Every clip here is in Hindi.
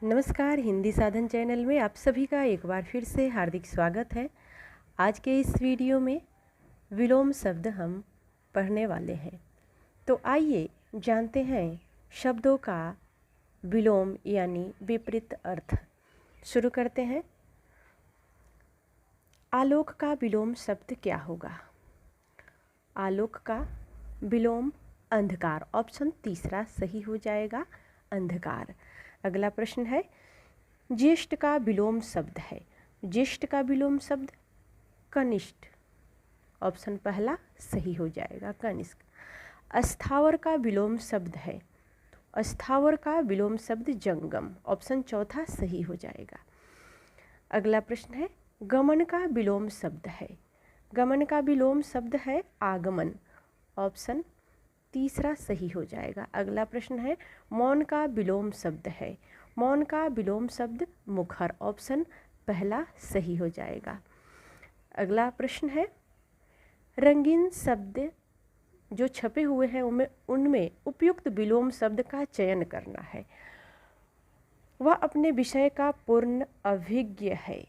नमस्कार, हिंदी साधन चैनल में आप सभी का एक बार फिर से हार्दिक स्वागत है। आज के इस वीडियो में विलोम शब्द हम पढ़ने वाले हैं। तो आइए जानते हैं शब्दों का विलोम यानी विपरीत अर्थ। शुरू करते हैं। आलोक का विलोम शब्द क्या होगा? आलोक का विलोम अंधकार। ऑप्शन तीसरा सही हो जाएगा, अंधकार। अगला प्रश्न है, ज्येष्ठ का विलोम शब्द है। ज्येष्ठ का विलोम शब्द कनिष्ठ। ऑप्शन पहला सही हो जाएगा, कनिष्ठ। अस्थावर का विलोम शब्द है। तो अस्थावर का विलोम शब्द जंगम। ऑप्शन चौथा सही हो जाएगा। अगला प्रश्न है, गमन का विलोम शब्द है। गमन का विलोम शब्द है आगमन। ऑप्शन तीसरा सही हो जाएगा। अगला प्रश्न है, मौन का विलोम शब्द है। मौन का विलोम शब्द मुखर। ऑप्शन पहला सही हो जाएगा। अगला प्रश्न है, रंगीन शब्द जो छपे हुए हैं उनमें उपयुक्त विलोम शब्द का चयन करना है। वह अपने विषय का पूर्ण अभिज्ञ है।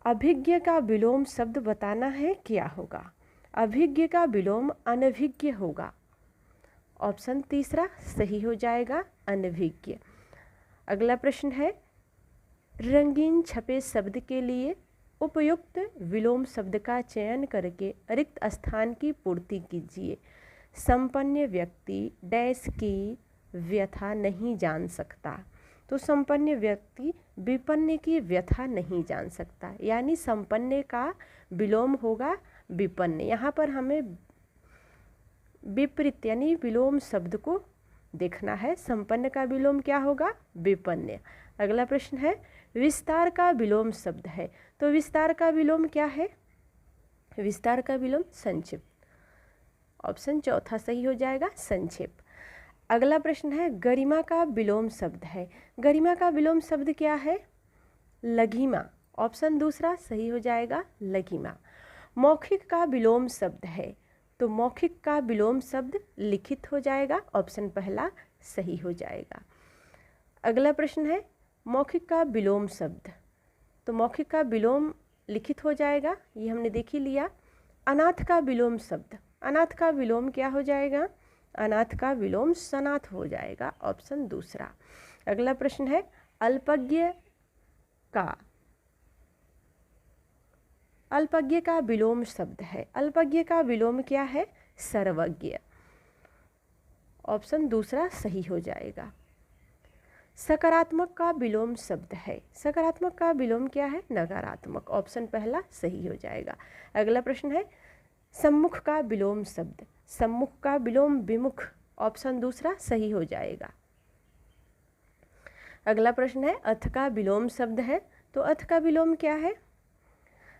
अभिज्ञ का विलोम शब्द बताना है, क्या होगा? अभिज्ञ का विलोम अनभिज्ञ होगा। ऑप्शन तीसरा सही हो जाएगा, अनभिज्ञ। अगला प्रश्न है, रंगीन छपे शब्द के लिए उपयुक्त विलोम शब्द का चयन करके रिक्त स्थान की पूर्ति कीजिए। संपन्न व्यक्ति डैश की व्यथा नहीं जान सकता। तो संपन्न व्यक्ति विपन्न की व्यथा नहीं जान सकता, यानी संपन्न का विलोम होगा विपन्न। यहाँ पर हमें विपरीत यानी विलोम शब्द को देखना है। संपन्न का विलोम क्या होगा? विपन्न। अगला प्रश्न है, विस्तार का विलोम शब्द है। तो विस्तार का विलोम क्या है? विस्तार का विलोम संक्षिप्त। ऑप्शन चौथा सही हो जाएगा, संक्षेप। अगला प्रश्न है, गरिमा का विलोम शब्द है। गरिमा का विलोम शब्द क्या है? लघिमा। ऑप्शन दूसरा सही हो जाएगा, लघिमा। मौखिक का विलोम शब्द है। तो मौखिक का विलोम शब्द लिखित हो जाएगा। ऑप्शन पहला सही हो जाएगा। अगला प्रश्न है, मौखिक का विलोम शब्द। तो मौखिक का विलोम लिखित हो जाएगा, ये हमने देख ही लिया। अनाथ का विलोम शब्द। अनाथ का विलोम क्या हो जाएगा? अनाथ का विलोम सनाथ हो जाएगा। ऑप्शन दूसरा। अगला प्रश्न है, अल्पज्ञ का विलोम शब्द है। अल्पज्ञ का विलोम क्या है? सर्वज्ञ। ऑप्शन दूसरा सही हो जाएगा। सकारात्मक का विलोम शब्द है। सकारात्मक का विलोम क्या है? नकारात्मक। ऑप्शन पहला सही हो जाएगा। अगला प्रश्न है, सम्मुख का विलोम शब्द। सम्मुख का विलोम विमुख। ऑप्शन दूसरा सही हो जाएगा। अगला प्रश्न है, अथ का विलोम शब्द है। तो अथ का विलोम क्या है?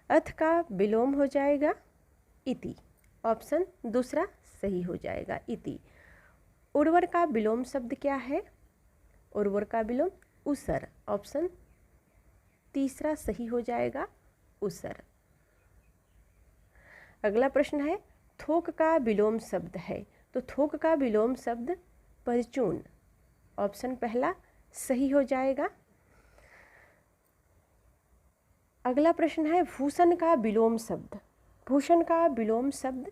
अथ का विलोम हो जाएगा इति। ऑप्शन दूसरा सही हो जाएगा, इति। उर्वर का विलोम शब्द क्या है? उर्वर का विलोम उसर। ऑप्शन तीसरा सही हो जाएगा, उसर। अगला प्रश्न है, थोक का विलोम शब्द है। तो थोक का विलोम शब्द परचून। ऑप्शन पहला सही हो जाएगा। अगला प्रश्न है, भूषण का विलोम शब्द। भूषण का विलोम शब्द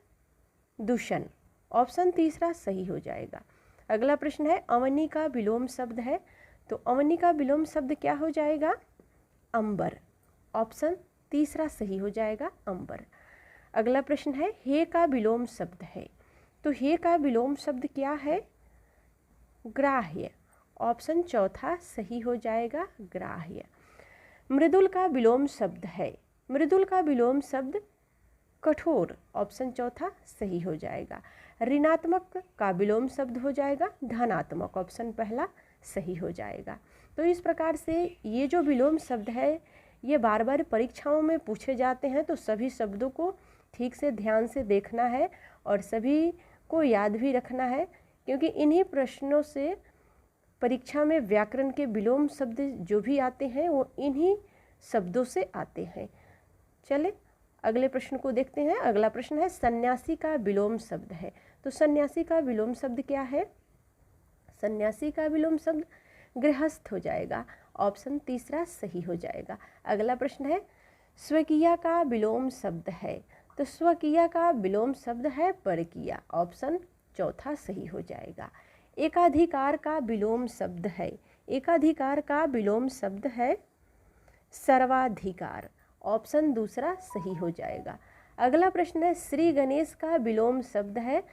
दूषण। ऑप्शन तीसरा सही हो जाएगा। अगला प्रश्न है, अवनी का विलोम शब्द है। तो अवनी का विलोम शब्द क्या हो जाएगा? अंबर। ऑप्शन तीसरा सही हो जाएगा, अंबर। अगला प्रश्न है, हे का विलोम शब्द है। तो हे का विलोम शब्द क्या है? ग्राह्य। ऑप्शन चौथा सही हो जाएगा, ग्राह्य। मृदुल का विलोम शब्द है। मृदुल का विलोम शब्द कठोर। ऑप्शन चौथा सही हो जाएगा। ऋणात्मक का विलोम शब्द हो जाएगा धनात्मक। ऑप्शन पहला सही हो जाएगा। तो इस प्रकार से ये जो विलोम शब्द है ये बार बार परीक्षाओं में पूछे जाते हैं, तो सभी शब्दों को ठीक से ध्यान से देखना है और सभी को याद भी रखना है, क्योंकि इन्हीं प्रश्नों से परीक्षा में व्याकरण के विलोम शब्द जो भी आते हैं वो इन्हीं शब्दों से आते हैं। चले अगले प्रश्न को देखते हैं। अगला प्रश्न है, सन्यासी का विलोम शब्द है। तो सन्यासी का विलोम शब्द क्या है? सन्यासी का विलोम शब्द गृहस्थ हो जाएगा। ऑप्शन तीसरा सही हो जाएगा। अगला प्रश्न है स्वकीय का विलोम शब्द है, तो स्वकीय का विलोम शब्द है परकीय। ऑप्शन चौथा सही हो जाएगा। एकाधिकार का विलोम शब्द है, एकाधिकार का विलोम शब्द है सर्वाधिकार। ऑप्शन दूसरा सही हो जाएगा। अगला प्रश्न है श्री गणेश का विलोम शब्द है,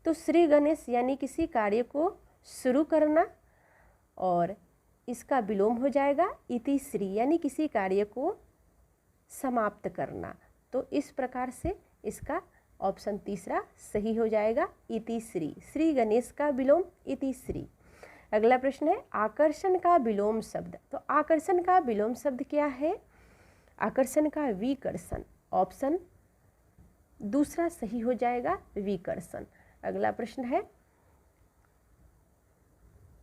तो श्री गणेश यानी किसी कार्य को शुरू करना, और इसका विलोम हो जाएगा इति श्री यानी किसी कार्य को समाप्त करना। तो इस प्रकार से इसका ऑप्शन तीसरा सही हो जाएगा इति श्री। श्री गणेश का विलोम इति श्री। अगला प्रश्न है आकर्षण का विलोम शब्द, तो आकर्षण का विलोम शब्द क्या है? आकर्षण का विकर्षण। ऑप्शन दूसरा सही हो जाएगा विकर्षण। अगला प्रश्न है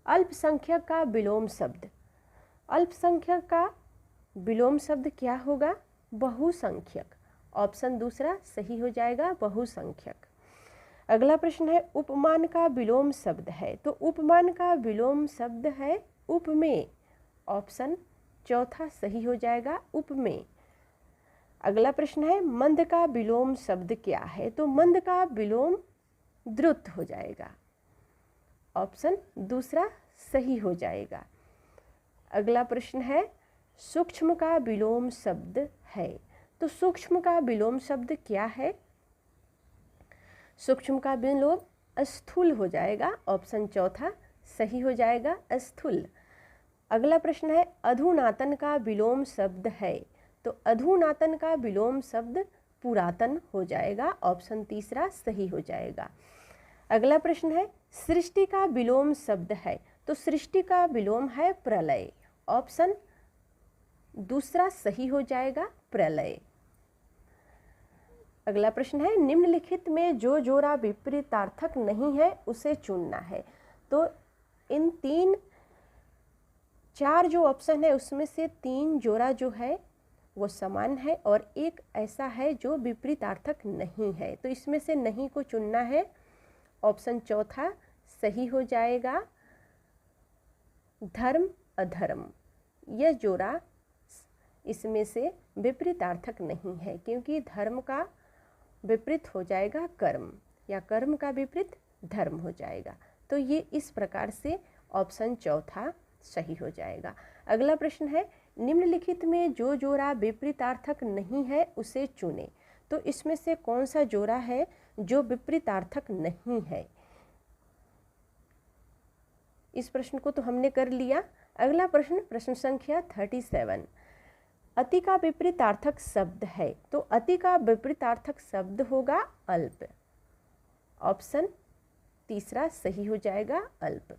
अल्पसंख्यक का विलोम शब्द, अल्पसंख्यक का विलोम शब्द क्या होगा? बहुसंख्यक। ऑप्शन दूसरा सही हो जाएगा बहुसंख्यक। अगला प्रश्न है उपमान का विलोम शब्द है, तो उपमान का विलोम शब्द है उपमेय। ऑप्शन चौथा सही हो जाएगा उपमेय। अगला प्रश्न है मंद का विलोम शब्द क्या है? तो मंद का विलोम द्रुत हो जाएगा। ऑप्शन दूसरा सही हो जाएगा। अगला प्रश्न है सूक्ष्म का विलोम शब्द है, तो सूक्ष्म का विलोम शब्द क्या है? सूक्ष्म का विलोम स्थूल हो जाएगा। ऑप्शन चौथा सही हो जाएगा स्थूल। अगला प्रश्न है अधुनातन का विलोम शब्द है, तो अधुनातन का विलोम शब्द पुरातन हो जाएगा। ऑप्शन तीसरा सही हो जाएगा। अगला प्रश्न है सृष्टि का विलोम शब्द है, तो सृष्टि का विलोम है प्रलय। ऑप्शन दूसरा सही हो जाएगा प्रलय। अगला प्रश्न है निम्नलिखित में जो जोड़ा विपरीतार्थक नहीं है उसे चुनना है, तो इन चार जो ऑप्शन है उसमें से 3 जोड़ा जो है वो समान है और एक ऐसा है जो विपरीतार्थक नहीं है, तो इसमें से नहीं को चुनना है। ऑप्शन चौथा सही हो जाएगा धर्म अधर्म। यह जोड़ा इसमें से विपरीतार्थक नहीं है क्योंकि धर्म का विपरीत हो जाएगा कर्म या कर्म का विपरीत धर्म हो जाएगा, तो ये इस प्रकार से ऑप्शन चौथा सही हो जाएगा। अगला प्रश्न है निम्नलिखित में जो जोड़ा विपरीतार्थक नहीं है उसे चुने, तो इसमें से कौन सा जोड़ा है जो विपरीतार्थक नहीं है? इस प्रश्न को तो हमने कर लिया। अगला प्रश्न प्रश्न संख्या 37 अति का विपरीतार्थक शब्द है, तो अति का विपरीतार्थक शब्द होगा अल्प। ऑप्शन तीसरा सही हो जाएगा अल्प।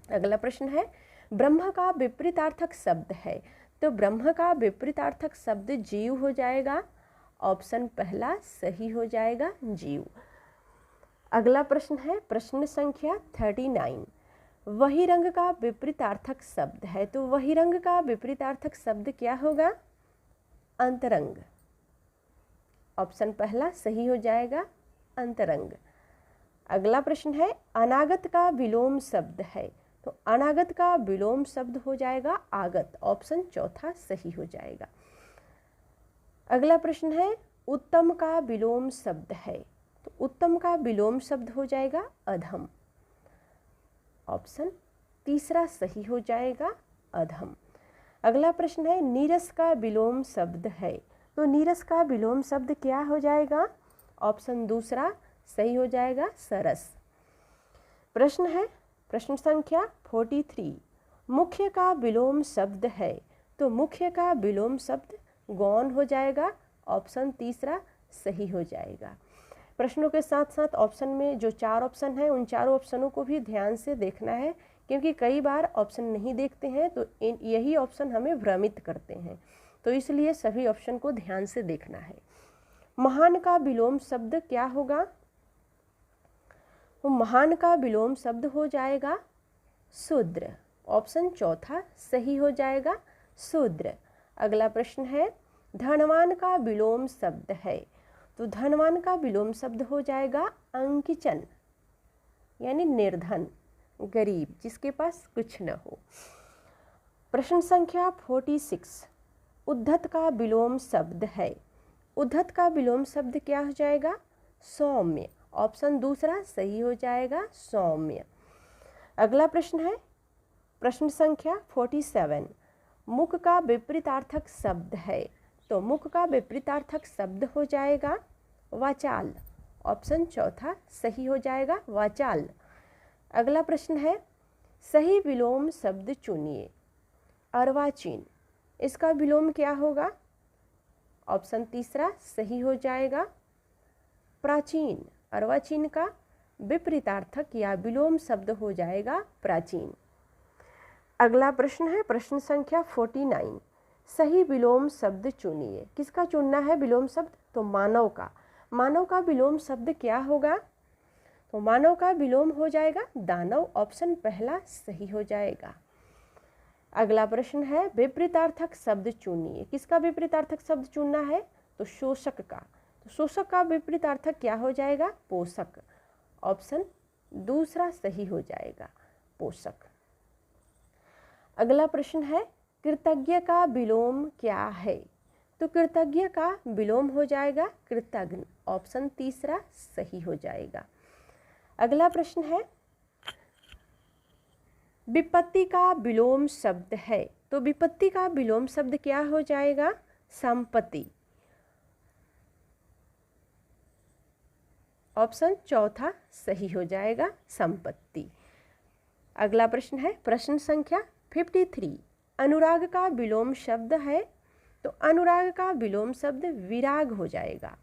अगला प्रश्न है ब्रह्म का विपरीतार्थक शब्द है, तो ब्रह्म का विपरीतार्थक शब्द जीव हो जाएगा। ऑप्शन पहला सही हो जाएगा जीव। अगला प्रश्न है प्रश्न संख्या 39 वही रंग का विपरीतार्थक शब्द है, तो वही रंग का विपरीतार्थक शब्द क्या होगा? अंतरंग। ऑप्शन पहला सही हो जाएगा अंतरंग। अगला प्रश्न है अनागत का विलोम शब्द है, तो अनागत का विलोम शब्द हो जाएगा आगत। ऑप्शन चौथा सही हो जाएगा। अगला प्रश्न है उत्तम का विलोम शब्द है, तो उत्तम का विलोम शब्द हो जाएगा अधम। ऑप्शन तीसरा सही हो जाएगा अधम। अगला प्रश्न है नीरस का विलोम शब्द है, तो नीरस का विलोम शब्द क्या हो जाएगा? ऑप्शन दूसरा सही हो जाएगा सरस। प्रश्न है प्रश्न संख्या 43 मुख्य का विलोम शब्द है, तो मुख्य का विलोम शब्द गौण हो जाएगा। ऑप्शन तीसरा सही हो जाएगा। प्रश्नों के साथ साथ ऑप्शन में जो 4 ऑप्शन हैं उन चारों ऑप्शनों को भी ध्यान से देखना है, क्योंकि कई बार ऑप्शन नहीं देखते हैं तो यही ऑप्शन हमें भ्रमित करते हैं, तो इसलिए सभी ऑप्शन को ध्यान से देखना है। महान का विलोम शब्द क्या होगा? तो महान का विलोम शब्द हो जाएगा शूद्र। ऑप्शन चौथा सही हो जाएगा शूद्र। अगला प्रश्न है धनवान का विलोम शब्द है, तो धनवान का विलोम शब्द हो जाएगा अंकिचन यानी निर्धन। गरीब, जिसके पास कुछ न हो। प्रश्न संख्या 46, उद्धत का विलोम शब्द है। उद्धत का विलोम शब्द क्या हो जाएगा? सौम्य। ऑप्शन दूसरा सही हो जाएगा, सौम्य। अगला प्रश्न है प्रश्न संख्या 47, मुख का विपरीतार्थक शब्द है। तो मुख का विपरीतार्थक शब्द हो जाएगा वाचाल। ऑप्शन चौथा सही हो जाएगा, वाचाल। अगला प्रश्न है सही विलोम शब्द चुनिए। अर्वाचीन, इसका विलोम क्या होगा? ऑप्शन तीसरा सही हो जाएगा, प्राचीन। अर्वाचीन का विपरीतार्थक या विलोम शब्द हो जाएगा प्राचीन। अगला प्रश्न है प्रश्न संख्या 49, सही विलोम शब्द चुनिए। किसका चुनना है विलोम शब्द? तो मानव का। मानव का विलोम शब्द क्या होगा? तो मानव का विलोम हो जाएगा दानव। ऑप्शन पहला सही हो जाएगा। अगला प्रश्न है विपरीतार्थक शब्द चुनिए। किसका विपरीतार्थक शब्द चुनना है? तो शोषक का। तो शोषक का विपरीतार्थक क्या हो जाएगा? पोषक। ऑप्शन दूसरा सही हो जाएगा, पोषक। अगला प्रश्न है कृतज्ञ का विलोम क्या है? तो कृतज्ञ का विलोम हो जाएगा कृतघ्न। ऑप्शन तीसरा सही हो जाएगा। अगला प्रश्न है विपत्ति का विलोम शब्द है। तो विपत्ति का विलोम शब्द क्या हो जाएगा? संपत्ति। ऑप्शन चौथा सही हो जाएगा, संपत्ति। अगला प्रश्न है प्रश्न संख्या 53, अनुराग का विलोम शब्द है। तो अनुराग का विलोम शब्द विराग हो जाएगा।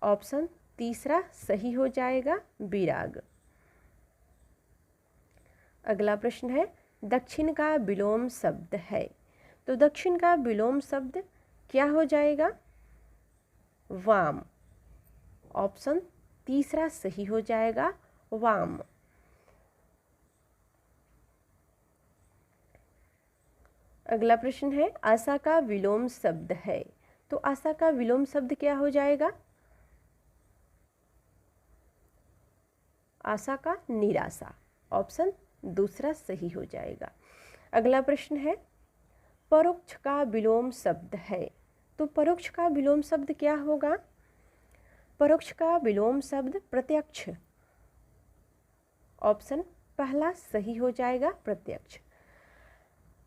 ऑप्शन तीसरा सही हो जाएगा, विराग। अगला प्रश्न है दक्षिण का विलोम शब्द है। तो दक्षिण का विलोम शब्द क्या हो जाएगा? वाम। ऑप्शन तीसरा सही हो जाएगा, वाम। अगला प्रश्न है आशा का विलोम शब्द है। तो आशा का विलोम शब्द क्या हो जाएगा? आशा का निराशा। ऑप्शन दूसरा सही हो जाएगा। अगला प्रश्न है परोक्ष का विलोम शब्द है। तो परोक्ष का विलोम शब्द क्या होगा? परोक्ष का विलोम शब्द प्रत्यक्ष। ऑप्शन पहला सही हो जाएगा, प्रत्यक्ष।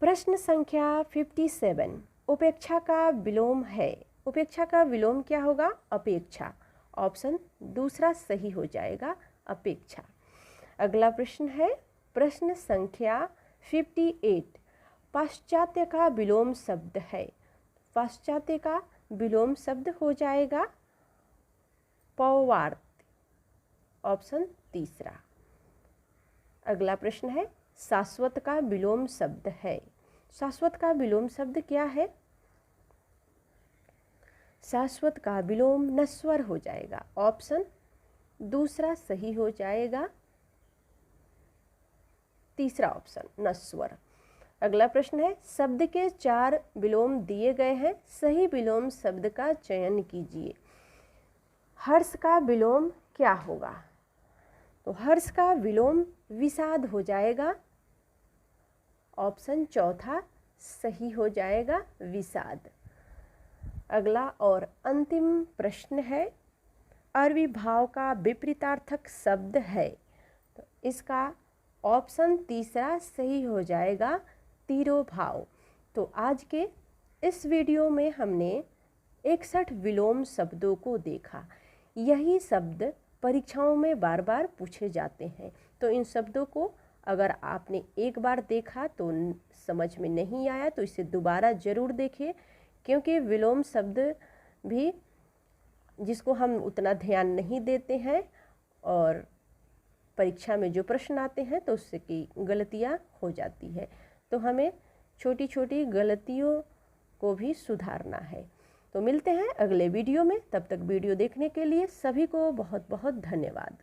प्रश्न संख्या 57, उपेक्षा का विलोम है। उपेक्षा का विलोम क्या होगा? अपेक्षा। ऑप्शन दूसरा सही हो जाएगा, अपेक्षा। अगला प्रश्न है प्रश्न संख्या 58, पाश्चात्य का विलोम शब्द है। पाश्चात्य का विलोम शब्द हो जाएगा पौवार्त। ऑप्शन तीसरा। अगला प्रश्न है शाश्वत का विलोम शब्द है। शाश्वत का विलोम शब्द क्या है? शाश्वत का विलोम नश्वर हो जाएगा। ऑप्शन दूसरा सही हो जाएगा, तीसरा ऑप्शन नश्वर। अगला प्रश्न है शब्द के 4 विलोम दिए गए हैं, सही विलोम शब्द का चयन कीजिए। हर्ष का विलोम क्या होगा? तो हर्ष का विलोम विषाद हो जाएगा। ऑप्शन चौथा सही हो जाएगा, विषाद। अगला और अंतिम प्रश्न है अविर्भाव का विपरीतार्थक शब्द है। तो इसका ऑप्शन तीसरा सही हो जाएगा, तिरोभाव। तो आज के इस वीडियो में हमने 61 विलोम शब्दों को देखा। यही शब्द परीक्षाओं में बार बार पूछे जाते हैं। तो इन शब्दों को अगर आपने एक बार देखा तो समझ में नहीं आया तो इसे दोबारा ज़रूर देखिए, क्योंकि विलोम शब्द भी जिसको हम उतना ध्यान नहीं देते हैं और परीक्षा में जो प्रश्न आते हैं तो उससे की गलतियाँ हो जाती है। तो हमें छोटी छोटी गलतियों को भी सुधारना है। तो मिलते हैं अगले वीडियो में। तब तक वीडियो देखने के लिए सभी को बहुत बहुत धन्यवाद।